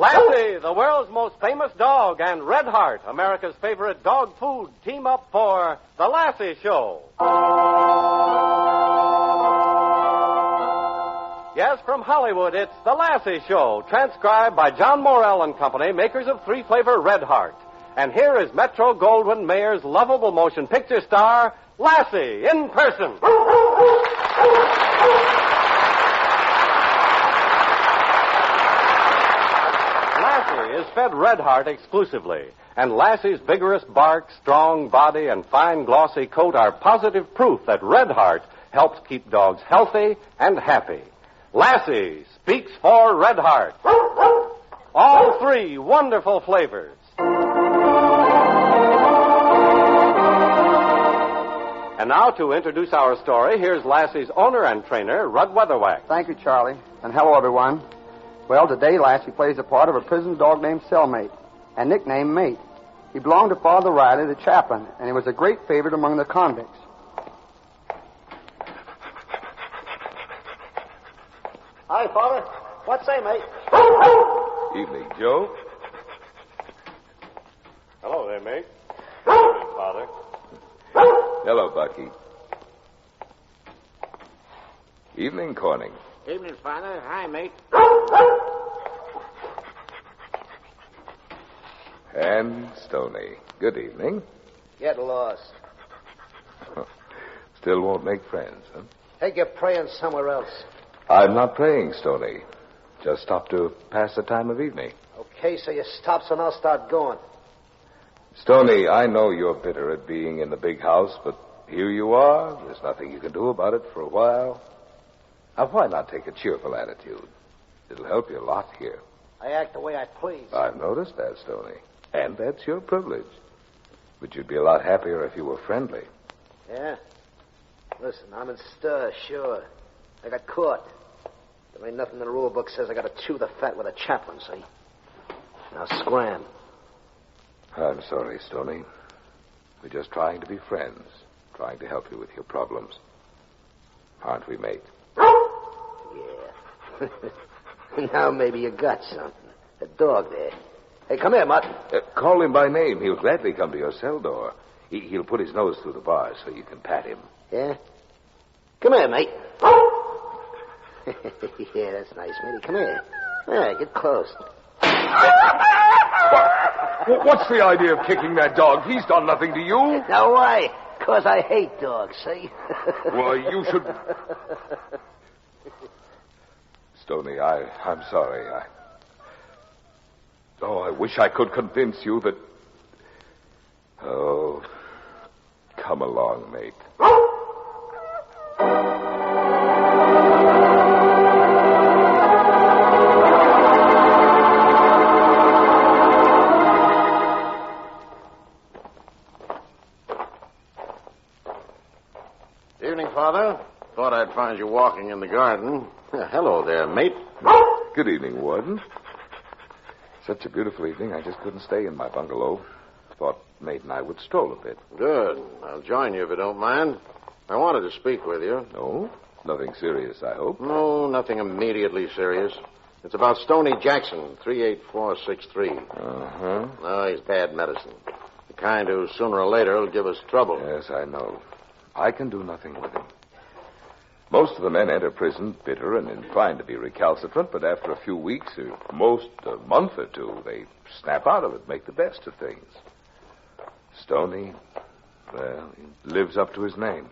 Lassie, the world's most famous dog, and Red Heart, America's favorite dog food, team up for The Lassie Show. Yes, from Hollywood, it's The Lassie Show, transcribed by John Morrell and Company, makers of three-flavor Red Heart. And here is Metro-Goldwyn-Mayer's lovable motion picture star, Lassie, in person. Lassie is fed Red Heart exclusively, and Lassie's vigorous bark, strong body, and fine glossy coat are positive proof that Red Heart helps keep dogs healthy and happy. Lassie speaks for Red Heart. All three wonderful flavors. And now to introduce our story, here's Lassie's owner and trainer, Rudd Weatherwax. Thank you, Charlie. And hello, everyone. Well, today Lassie plays the part of a prison dog named Cellmate, and nicknamed Mate. He belonged to Father Riley, the chaplain, and he was a great favorite among the convicts. Hi, Father. What say, mate? Evening, Joe. Hello there, mate. Evening, Father. Hello, Bucky. Evening, Corning. Evening, Father. Hi, mate. And Stoney. Good evening. Get lost. Still won't make friends, huh? Take your praying somewhere else. I'm not praying, Stoney. Just stop to pass the time of evening. Okay, so you stop, so I'll start going. Stoney, I know you're bitter at being in the big house, but here you are. There's nothing you can do about it for a while. Now, why not take a cheerful attitude? It'll help you a lot here. I act the way I please. I've noticed that, Stoney. And that's your privilege. But you'd be a lot happier if you were friendly. Yeah? Listen, I'm in stir, sure. I got caught. There ain't nothing in the rule book says I gotta chew the fat with a chaplain, see? Now scram. I'm sorry, Stoney. We're just trying to be friends, trying to help you with your problems. Aren't we, mate? Yeah. Now maybe you got something. A dog there. Hey, come here, Mutt. Call him by name. He'll gladly come to your cell door. He'll put his nose through the bars so you can pat him. Yeah? Come here, mate. Yeah, that's nice, matey. Come here. Yeah, get close. What's the idea of kicking that dog? He's done nothing to you. Now, why? 'Cause I hate dogs, see? Well, you should... Stoney, I'm sorry. I wish I could convince you that... Oh, come along, mate. Evening, Father. Thought I'd find you walking in the garden. Hello there, mate. Good evening, Warden. Such a beautiful evening, I just couldn't stay in my bungalow. Thought Mate and I would stroll a bit. Good. I'll join you if you don't mind. I wanted to speak with you. No? Nothing serious, I hope. No, nothing immediately serious. It's about Stoney Jackson, 38463. Uh-huh. No, he's bad medicine. The kind who sooner or later will give us trouble. Yes, I know. I can do nothing with him. Most of the men enter prison bitter and inclined to be recalcitrant, but after a few weeks, or most a month or two, they snap out of it, make the best of things. Stoney, well, he lives up to his name.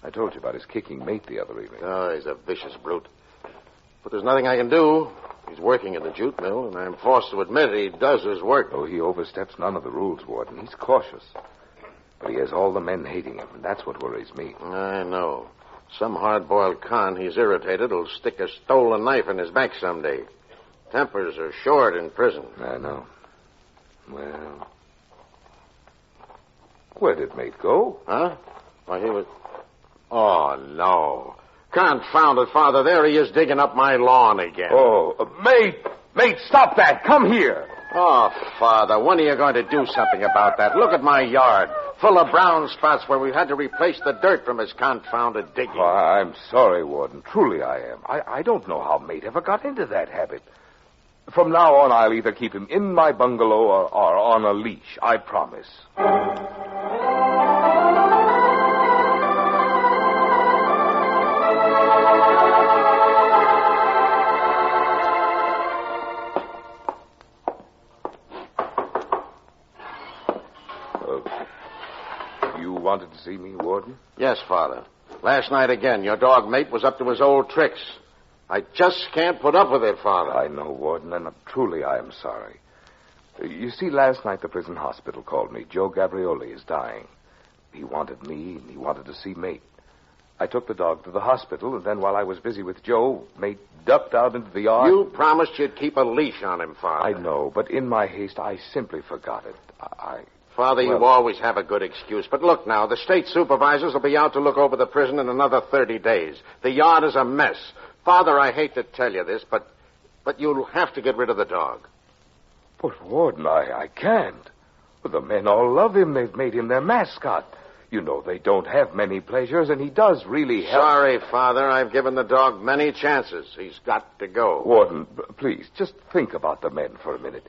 I told you about his kicking Mate the other evening. Oh, he's a vicious brute. But there's nothing I can do. He's working in the jute mill, and I'm forced to admit he does his work. Oh, he oversteps none of the rules, Warden. He's cautious. But he has all the men hating him, and that's what worries me. I know. Some hard-boiled con he's irritated will stick a stolen knife in his back someday. Tempers are short in prison. I know. Well, where did Mate go? Huh? Why, he was... Oh, no. Confound it, Father. There he is digging up my lawn again. Oh, Mate! Mate, stop that! Come here! Oh, Father, when are you going to do something about that? Look at my yard, full of brown spots where we've had to replace the dirt from his confounded digging. Oh, I'm sorry, Warden. Truly I am. I don't know how Mate ever got into that habit. From now on, I'll either keep him in my bungalow or on a leash. I promise. You wanted to see me, Warden? Yes, Father. Last night again, your dog Mate was up to his old tricks. I just can't put up with it, Father. I know, Warden, and truly I am sorry. You see, last night the prison hospital called me. Joe Gabrioli is dying. He wanted me, and he wanted to see Mate. I took the dog to the hospital, and then while I was busy with Joe, Mate ducked out into the yard. You promised you'd keep a leash on him, Father. I know, but in my haste, I simply forgot it. Father, you always have a good excuse. But look now, the state supervisors will be out to look over the prison in another 30 days. The yard is a mess. Father, I hate to tell you this, but you'll have to get rid of the dog. But, Warden, I can't. The men all love him. They've made him their mascot. You know, they don't have many pleasures, and he does really help. Sorry, Father. I've given the dog many chances. He's got to go. Warden, please, just think about the men for a minute.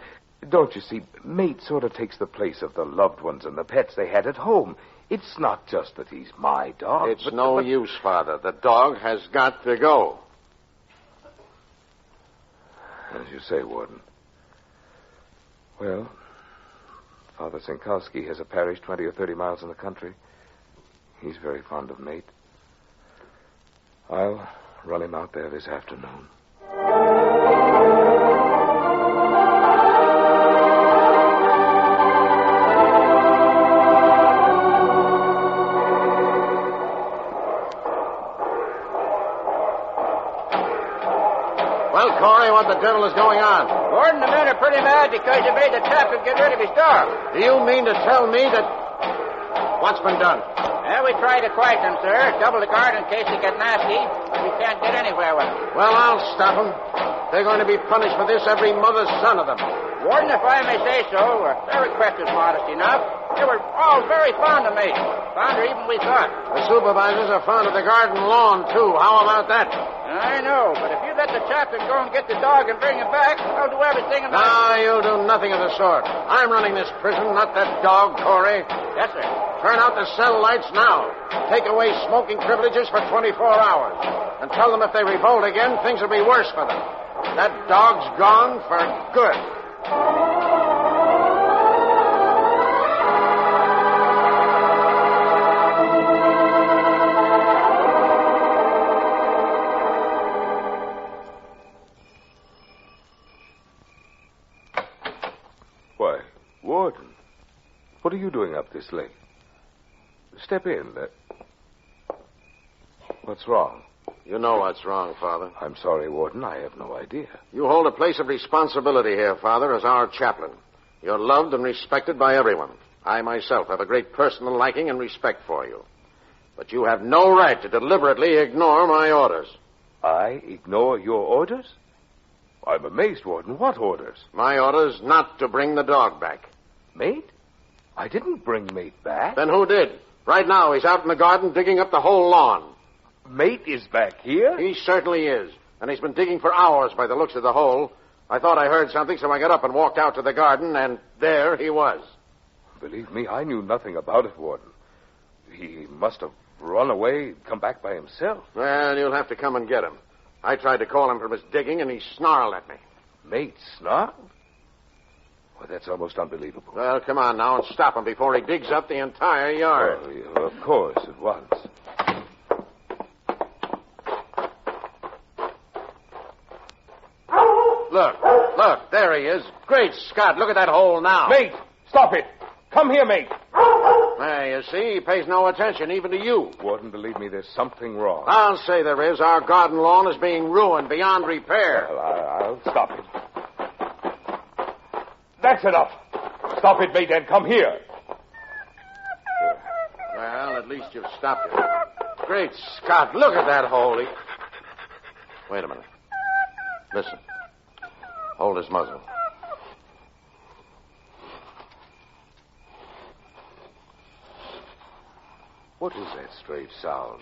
Don't you see, Mate sort of takes the place of the loved ones and the pets they had at home. It's not just that he's my dog. It's no use, Father. The dog has got to go. As you say, Warden. Well, Father Sinkowski has a parish 20 or 30 miles in the country. He's very fond of Mate. I'll run him out there this afternoon. Well, Corey, what the devil is going on? Gordon, the men are pretty mad because you made the chaplain get rid of his dog. Do you mean to tell me that... What's been done? Well, we tried to quiet them, sir. Double the guard in case they get nasty, but we can't get anywhere with them. Well, I'll stop them. They're going to be punished for this, every mother's son of them. Warden, if I may say so, their request is modest enough. They were all very fond of me. Fonder even we thought. The supervisors are fond of the garden lawn, too. How about that? I know, but if you let the chaplain go and get the dog and bring him back, I'll do everything in my... No, you'll do nothing of the sort. I'm running this prison, not that dog, Corey. Yes, sir. Turn out the cell lights now. Take away smoking privileges for 24 hours. And tell them if they revolt again, things will be worse for them. That dog's gone for good. Why, Warden, what are you doing up this late? Step in. What's wrong? You know what's wrong, Father. I'm sorry, Warden. I have no idea. You hold a place of responsibility here, Father, as our chaplain. You're loved and respected by everyone. I myself have a great personal liking and respect for you. But you have no right to deliberately ignore my orders. I ignore your orders? I'm amazed, Warden. What orders? My orders not to bring the dog back. Mate? I didn't bring Mate back. Then who did? Right now, he's out in the garden digging up the whole lawn. Mate is back here? He certainly is. And he's been digging for hours by the looks of the hole. I thought I heard something, so I got up and walked out to the garden, and there he was. Believe me, I knew nothing about it, Warden. He must have run away, come back by himself. Well, you'll have to come and get him. I tried to call him from his digging, and he snarled at me. Mate snarled? Well, that's almost unbelievable. Well, come on now and stop him before he digs up the entire yard. Oh, yeah, of course, at once. Look, there he is. Great Scott, look at that hole now. Mate, stop it. Come here, Mate. There, you see, he pays no attention, even to you. Warden, believe me, there's something wrong. I'll say there is. Our garden lawn is being ruined beyond repair. Well, I'll stop it. That's enough. Stop it, Mate, and come here. Well, at least you've stopped it. Great Scott, look at that hole. Wait a minute. Listen. Hold his muzzle. What is that strange sound?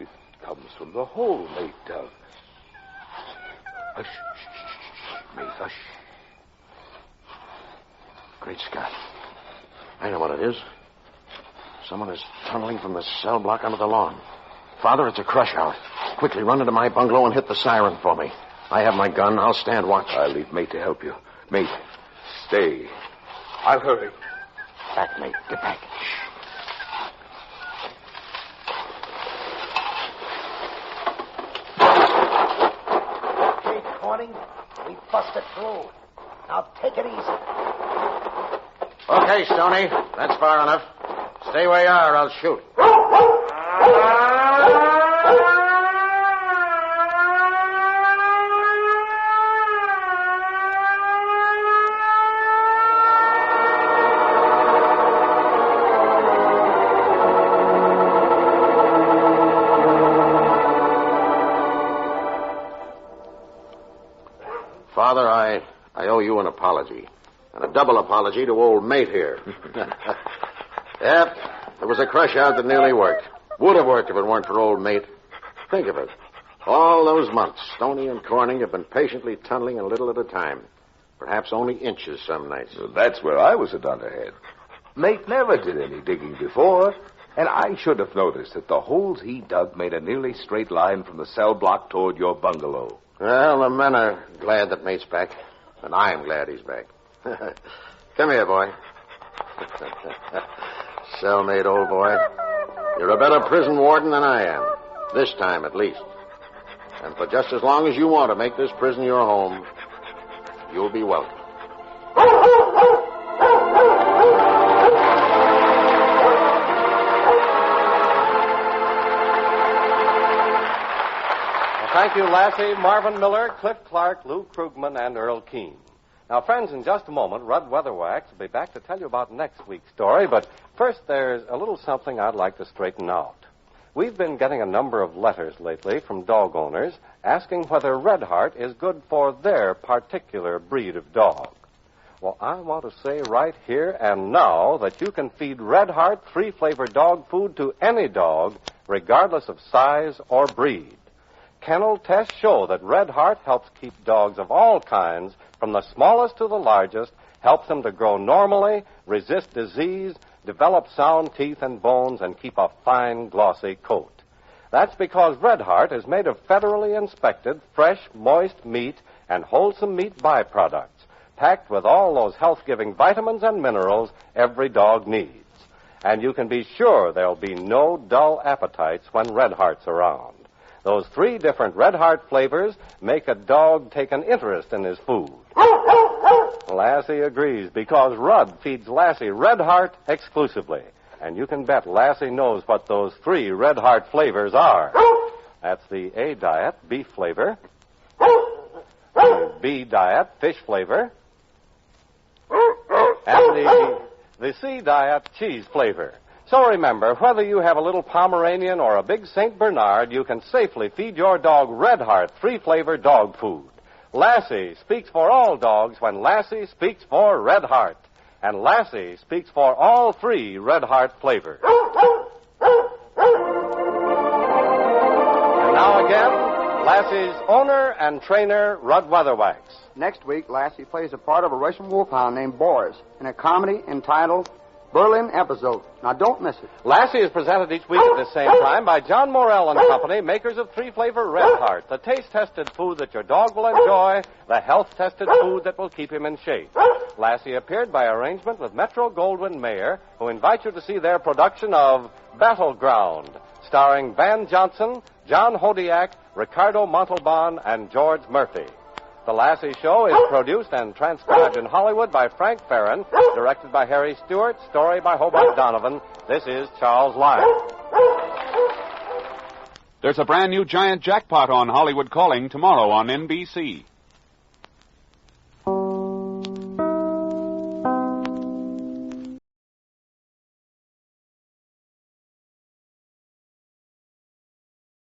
It comes from the hole Mate dug. Hush, shh, Mate, hush. Great Scott. I know what it is. Someone is tunneling from the cell block onto the lawn. Father, it's a crush out. Quickly run into my bungalow and hit the siren for me. I have my gun. I'll stand watch. I'll leave Mate to help you. Mate, stay. I'll hurry. Back, Mate. Get back. Okay, Corning. We busted through. Now take it easy. Okay, Stoney. That's far enough. Stay where you are, or I'll shoot. Father, I owe you an apology. And a double apology to old Mate here. Yep, there was a crush out that nearly worked. Would have worked if it weren't for old Mate. Think of it. All those months, Stoney and Corning have been patiently tunneling a little at a time. Perhaps only inches some nights. Well, that's where I was a dunderhead. Mate never did any digging before, and I should have noticed that the holes he dug made a nearly straight line from the cell block toward your bungalow. Well, the men are glad that Mate's back, and I'm glad he's back. Come here, boy. Cellmate, old boy. You're a better prison warden than I am. This time, at least. And for just as long as you want to make this prison your home, you'll be welcome. Thank you, Lassie, Marvin Miller, Cliff Clark, Lou Krugman, and Earl Keane. Now, friends, in just a moment, Rudd Weatherwax will be back to tell you about next week's story, but first there's a little something I'd like to straighten out. We've been getting a number of letters lately from dog owners asking whether Red Heart is good for their particular breed of dog. Well, I want to say right here and now that you can feed Red Heart 3-flavor dog food to any dog, regardless of size or breed. Kennel tests show that Red Heart helps keep dogs of all kinds, from the smallest to the largest, helps them to grow normally, resist disease, develop sound teeth and bones, and keep a fine, glossy coat. That's because Red Heart is made of federally inspected, fresh, moist meat and wholesome meat byproducts, packed with all those health-giving vitamins and minerals every dog needs. And you can be sure there'll be no dull appetites when Red Heart's around. Those 3 different Red Heart flavors make a dog take an interest in his food. Lassie agrees, because Rudd feeds Lassie Red Heart exclusively. And you can bet Lassie knows what those 3 Red Heart flavors are. That's the A diet, beef flavor, the B diet, fish flavor, and the C diet, cheese flavor. So remember, whether you have a little Pomeranian or a big St. Bernard, you can safely feed your dog Red Heart 3-flavor dog food. Lassie speaks for all dogs when Lassie speaks for Red Heart. And Lassie speaks for all 3 Red Heart flavors. And now again, Lassie's owner and trainer, Rudd Weatherwax. Next week, Lassie plays a part of a Russian wolfhound named Boris in a comedy entitled Berlin Episode. Now, don't miss it. Lassie is presented each week at the same time by John Morrell and Company, makers of 3-flavor Red Heart, the taste-tested food that your dog will enjoy, the health-tested food that will keep him in shape. Lassie appeared by arrangement with Metro-Goldwyn-Mayer, who invite you to see their production of Battleground, starring Van Johnson, John Hodiak, Ricardo Montalban, and George Murphy. The Lassie Show is produced and transcribed in Hollywood by Frank Farron, directed by Harry Stewart, story by Hobart Donovan. This is Charles Lyon. There's a brand new giant jackpot on Hollywood Calling tomorrow on NBC.